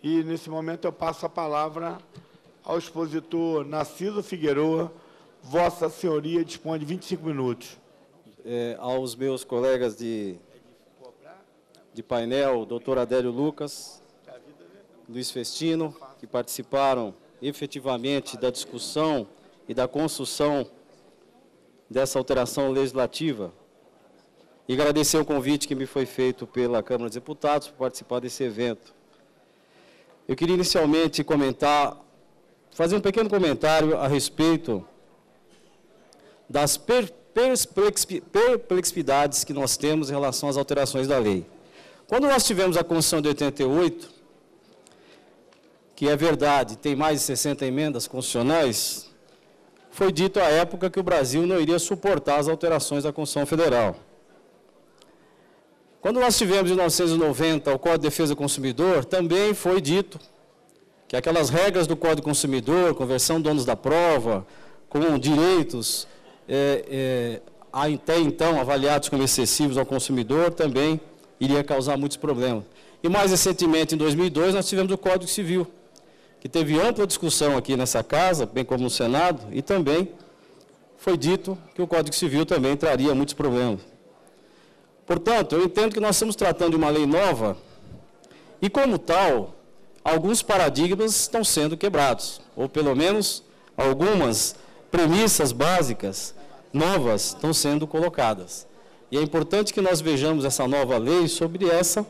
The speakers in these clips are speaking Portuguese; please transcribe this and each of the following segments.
E, nesse momento, eu passo a palavra ao expositor Narciso Figueroa. Vossa Senhoria dispõe de 25 minutos. Aos meus colegas de painel, doutor Adélio Lucas, Luiz Festino, que participaram efetivamente da discussão e da construção dessa alteração legislativa, e agradecer o convite que me foi feito pela Câmara dos Deputados para participar desse evento. Eu queria inicialmente fazer um pequeno comentário a respeito das perplexidades que nós temos em relação às alterações da lei. Quando nós tivemos a Constituição de 88, que é verdade, tem mais de 60 emendas constitucionais, foi dito à época que o Brasil não iria suportar as alterações da Constituição Federal. Quando nós tivemos, em 1990, o Código de Defesa do Consumidor, também foi dito que aquelas regras do Código do Consumidor, conversão de donos da prova, com direitos até então avaliados como excessivos ao consumidor, também iria causar muitos problemas. E mais recentemente, em 2002, nós tivemos o Código Civil, que teve ampla discussão aqui nessa casa, bem como no Senado, e também foi dito que o Código Civil também traria muitos problemas. Portanto, eu entendo que nós estamos tratando de uma lei nova e, como tal, alguns paradigmas estão sendo quebrados, ou pelo menos algumas premissas básicas novas estão sendo colocadas. E é importante que nós vejamos essa nova lei sobre essa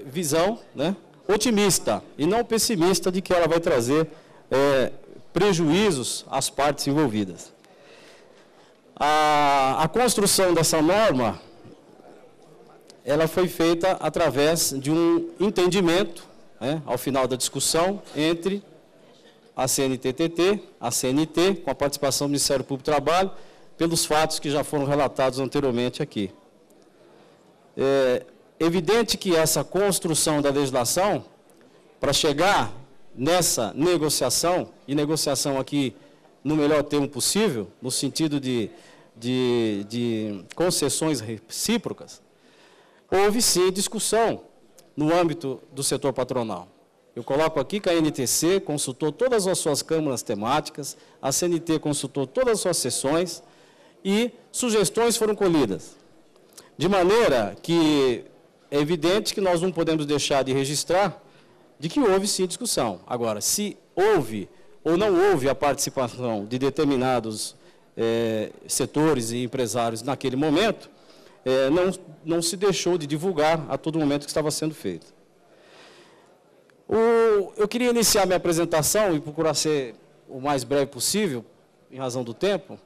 visão, né, otimista e não pessimista de que ela vai trazer prejuízos às partes envolvidas. A construção dessa norma, ela foi feita através de um entendimento, ao final da discussão, entre a CNTT, a CNT, com a participação do Ministério Público do Trabalho, pelos fatos que já foram relatados anteriormente aqui. É evidente que essa construção da legislação, para chegar nessa negociação, e negociação aqui no melhor termo possível, no sentido de concessões recíprocas, houve sim discussão no âmbito do setor patronal. Eu coloco aqui que a NTC consultou todas as suas câmaras temáticas, a CNT consultou todas as suas sessões e sugestões foram colhidas. De maneira que é evidente que nós não podemos deixar de registrar de que houve sim discussão. Agora, se houve ou não houve a participação de determinados setores e empresários naquele momento, não se deixou de divulgar a todo momento que estava sendo feito. Eu queria iniciar minha apresentação e procurar ser o mais breve possível, em razão do tempo.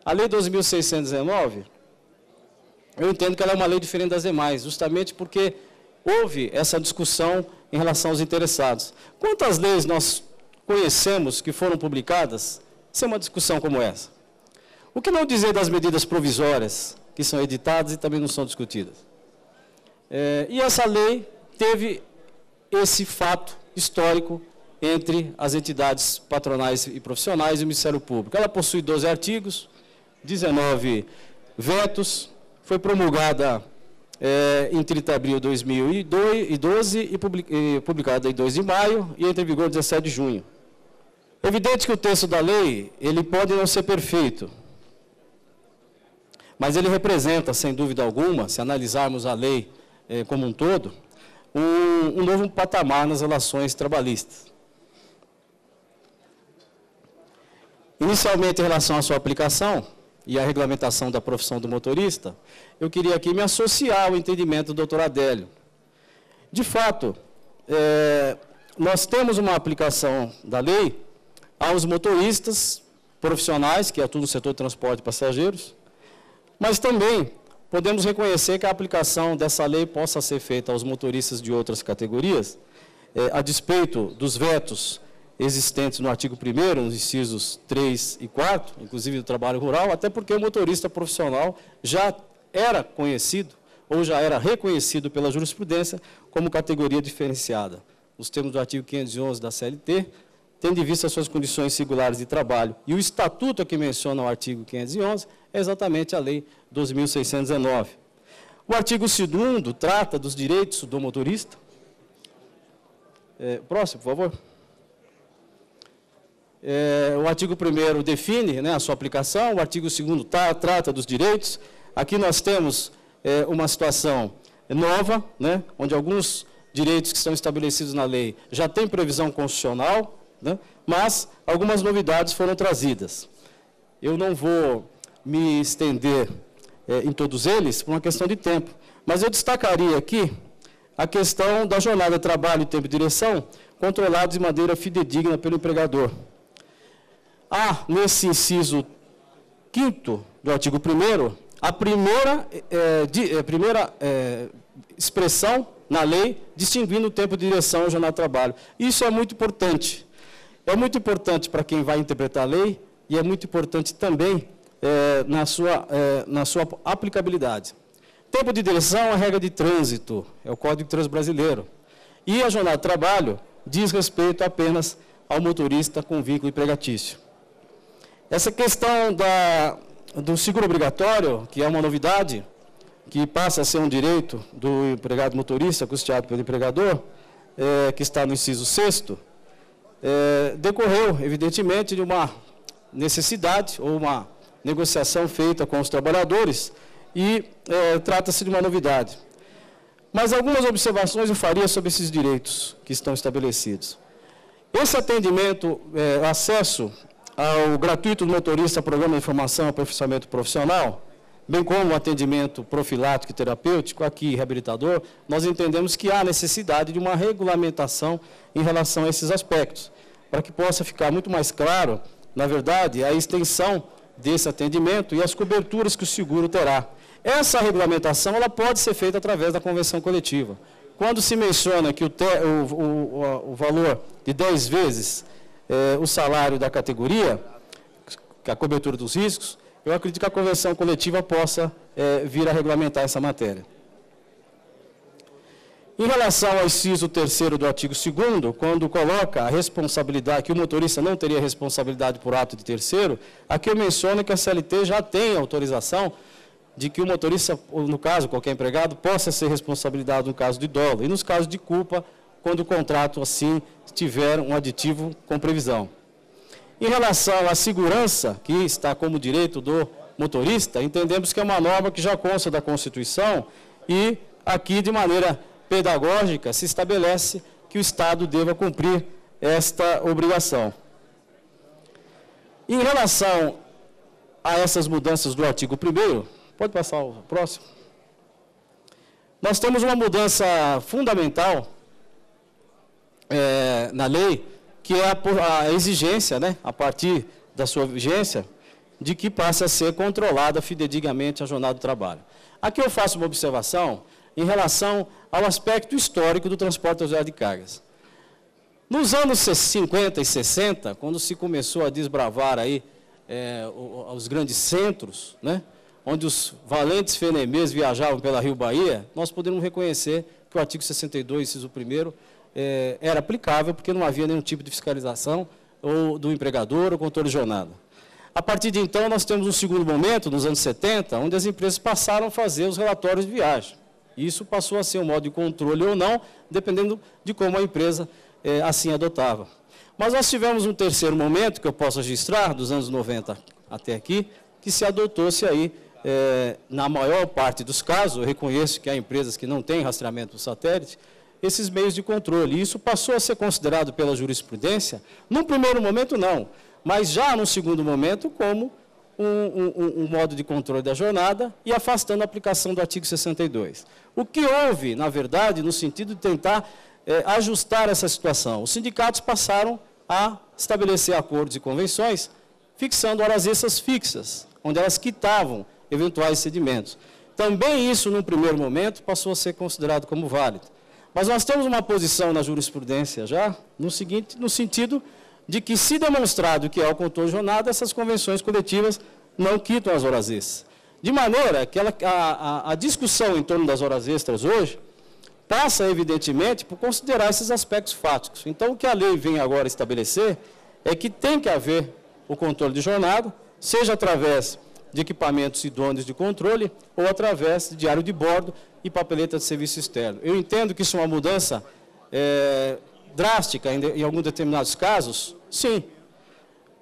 A Lei 12.619, eu entendo que ela é uma lei diferente das demais, justamente porque houve essa discussão em relação aos interessados. Quantas leis nós conhecemos que foram publicadas sem uma discussão como essa? O que não dizer das medidas provisórias que são editadas e também não são discutidas? E essa lei teve esse fato histórico entre as entidades patronais e profissionais e o Ministério Público. Ela possui 12 artigos, 19 vetos, foi promulgada em 30 de abril de 2012 e publicada em 2 de maio e entra em vigor 17 de junho. É evidente que o texto da lei, ele pode não ser perfeito, mas ele representa, sem dúvida alguma, se analisarmos a lei como um todo, um novo patamar nas relações trabalhistas. Inicialmente, em relação à sua aplicação e à regulamentação da profissão do motorista, eu queria aqui me associar ao entendimento do doutor Adélio. De fato, nós temos uma aplicação da lei aos motoristas profissionais, que atuam no setor de transporte de passageiros, mas também podemos reconhecer que a aplicação dessa lei possa ser feita aos motoristas de outras categorias, a despeito dos vetos existentes no artigo 1º, nos incisos 3 e 4, inclusive do trabalho rural, até porque o motorista profissional já era conhecido, ou já era reconhecido pela jurisprudência como categoria diferenciada. Nos termos do artigo 511 da CLT, tendo em vista as suas condições singulares de trabalho. E o estatuto que menciona o artigo 511 é exatamente a Lei 12.619. O artigo 2º trata dos direitos do motorista. Próximo, por favor. O artigo 1º define, né, a sua aplicação, o artigo 2º trata dos direitos. Aqui nós temos uma situação nova, né, onde alguns direitos que estão estabelecidos na lei já têm previsão constitucional, né, mas algumas novidades foram trazidas. Eu não vou me estender em todos eles, por uma questão de tempo, mas eu destacaria aqui a questão da jornada de trabalho e tempo de direção, controlados de maneira fidedigna pelo empregador. Há, nesse inciso 5º do artigo 1º, a primeira expressão na lei distinguindo o tempo de direção e jornada de trabalho. Isso é muito importante. É muito importante para quem vai interpretar a lei e é muito importante também na sua aplicabilidade. Tempo de direção é a regra de trânsito, é o Código de Trânsito Brasileiro. E a jornada de trabalho diz respeito apenas ao motorista com vínculo empregatício. Essa questão do seguro obrigatório, que é uma novidade, que passa a ser um direito do empregado motorista, custeado pelo empregador, que está no inciso 6º, decorreu, evidentemente, de uma necessidade ou uma negociação feita com os trabalhadores e trata-se de uma novidade. Mas algumas observações eu faria sobre esses direitos que estão estabelecidos. Esse atendimento, acesso ao gratuito do motorista, programa de informação e aperfeiçoamento profissional, bem como o atendimento profilático e terapêutico, aqui reabilitador, nós entendemos que há necessidade de uma regulamentação em relação a esses aspectos, para que possa ficar muito mais claro, na verdade, a extensão desse atendimento e as coberturas que o seguro terá. Essa regulamentação ela pode ser feita através da convenção coletiva. Quando se menciona que o valor de 10 vezes o salário da categoria, que é a cobertura dos riscos, eu acredito que a convenção coletiva possa vir a regulamentar essa matéria. Em relação ao inciso 3º do artigo 2º, quando coloca a responsabilidade, que o motorista não teria responsabilidade por ato de terceiro, aqui eu menciono que a CLT já tem autorização de que o motorista, ou no caso, qualquer empregado, possa ser responsabilizado no caso de dolo e nos casos de culpa, quando o contrato, assim, tiver um aditivo com previsão. Em relação à segurança, que está como direito do motorista, entendemos que é uma norma que já consta da Constituição e aqui, de maneira pedagógica, se estabelece que o Estado deva cumprir esta obrigação. Em relação a essas mudanças do artigo 1º, pode passar o próximo. Nós temos uma mudança fundamental na lei, que é a exigência, né, a partir da sua vigência, de que passe a ser controlada fidedignamente a jornada do trabalho. Aqui eu faço uma observação em relação ao aspecto histórico do transporte rodoviário de cargas. Nos anos 50 e 60, quando se começou a desbravar aí, os grandes centros, né, onde os valentes fenemês viajavam pela Rio Bahia, nós podemos reconhecer que o artigo 62, inciso 1º, era aplicável, porque não havia nenhum tipo de fiscalização ou do empregador ou controle de jornada. A partir de então, nós temos um segundo momento, nos anos 70, onde as empresas passaram a fazer os relatórios de viagem. Isso passou a ser um modo de controle ou não, dependendo de como a empresa assim adotava. Mas nós tivemos um terceiro momento, que eu posso registrar, dos anos 90 até aqui, que se adotou-se aí, na maior parte dos casos, eu reconheço que há empresas que não têm rastreamento por satélite, esses meios de controle. E isso passou a ser considerado pela jurisprudência, num primeiro momento não, mas já num segundo momento como um modo de controle da jornada e afastando a aplicação do artigo 62. O que houve, na verdade, no sentido de tentar ajustar essa situação? Os sindicatos passaram a estabelecer acordos e convenções, fixando horas extras fixas, onde elas quitavam eventuais cedimentos. Também isso, num primeiro momento, passou a ser considerado como válido. Mas nós temos uma posição na jurisprudência já, no sentido de que, se demonstrado que é o controle de jornada, essas convenções coletivas não quitam as horas extras. De maneira que a discussão em torno das horas extras hoje passa, evidentemente, por considerar esses aspectos fáticos. Então, o que a lei vem agora estabelecer é que tem que haver o controle de jornada, seja através de equipamentos idôneos de controle ou através de diário de bordo e papeleta de serviço externo. Eu entendo que isso é uma mudança drástica em alguns determinados casos? Sim.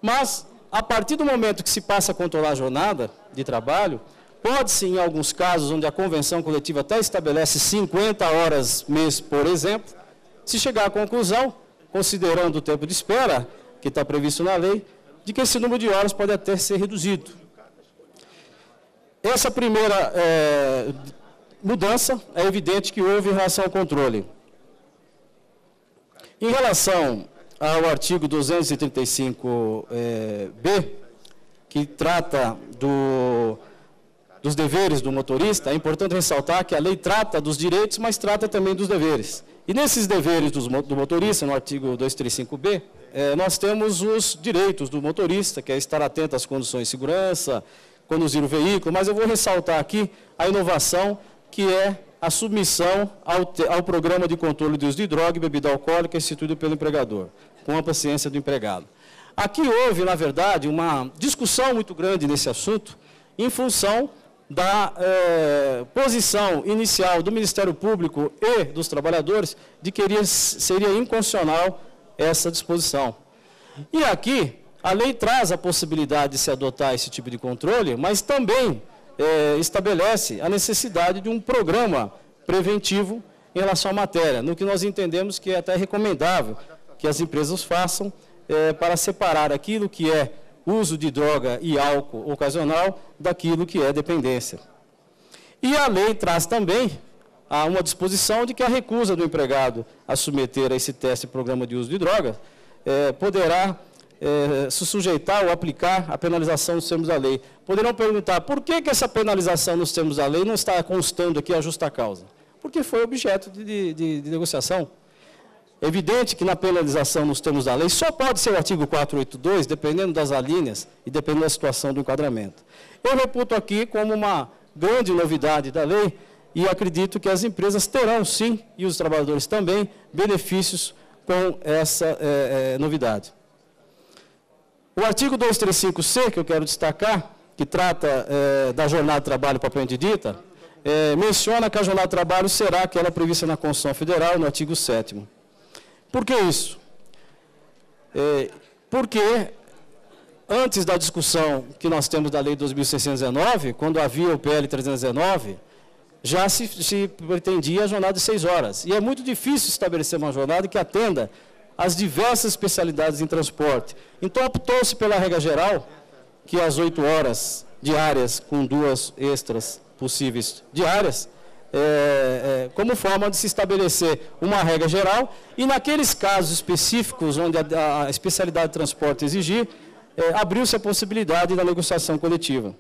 Mas, a partir do momento que se passa a controlar a jornada de trabalho, pode-se, em alguns casos, onde a convenção coletiva até estabelece 50 horas mês, por exemplo, se chegar à conclusão, considerando o tempo de espera, que está previsto na lei, de que esse número de horas pode até ser reduzido. Essa primeira mudança é evidente que houve em relação ao controle. Em relação ao artigo 235b, que trata dos deveres do motorista, é importante ressaltar que a lei trata dos direitos, mas trata também dos deveres. E nesses deveres do motorista, no artigo 235b, nós temos os direitos do motorista, que é estar atento às condições de segurança, conduzir o veículo, mas eu vou ressaltar aqui a inovação, que é a submissão ao programa de controle de uso de droga e bebida alcoólica instituído pelo empregador, com a paciência do empregado. Aqui houve, na verdade, uma discussão muito grande nesse assunto, em função da posição inicial do Ministério Público e dos trabalhadores de que seria inconstitucional essa disposição. E aqui, a lei traz a possibilidade de se adotar esse tipo de controle, mas também estabelece a necessidade de um programa preventivo em relação à matéria, no que nós entendemos que é até recomendável que as empresas façam para separar aquilo que é uso de droga e álcool ocasional daquilo que é dependência. E a lei traz também uma disposição de que a recusa do empregado a submeter a esse teste de programa de uso de droga poderá se sujeitar ou aplicar a penalização nos termos da lei. Poderão perguntar, por que essa penalização nos termos da lei não está constando aqui a justa causa? Porque foi objeto de negociação. É evidente que na penalização nos termos da lei só pode ser o artigo 482, dependendo das alíneas e dependendo da situação do enquadramento. Eu reputo aqui como uma grande novidade da lei e acredito que as empresas terão sim, e os trabalhadores também, benefícios com essa novidade. O artigo 235C, que eu quero destacar, que trata da jornada de trabalho propriamente dita, menciona que a jornada de trabalho será aquela prevista na Constituição Federal, no artigo 7º. Por que isso? Porque antes da discussão que nós temos da Lei 2.619, quando havia o PL 319, já se pretendia a jornada de 6 horas. E é muito difícil estabelecer uma jornada que atenda às diversas especialidades em transporte. Então, optou-se pela regra geral, que as 8 horas diárias, com 2 extras possíveis diárias, como forma de se estabelecer uma regra geral, e naqueles casos específicos onde a especialidade de transporte exigir, abriu-se a possibilidade da negociação coletiva.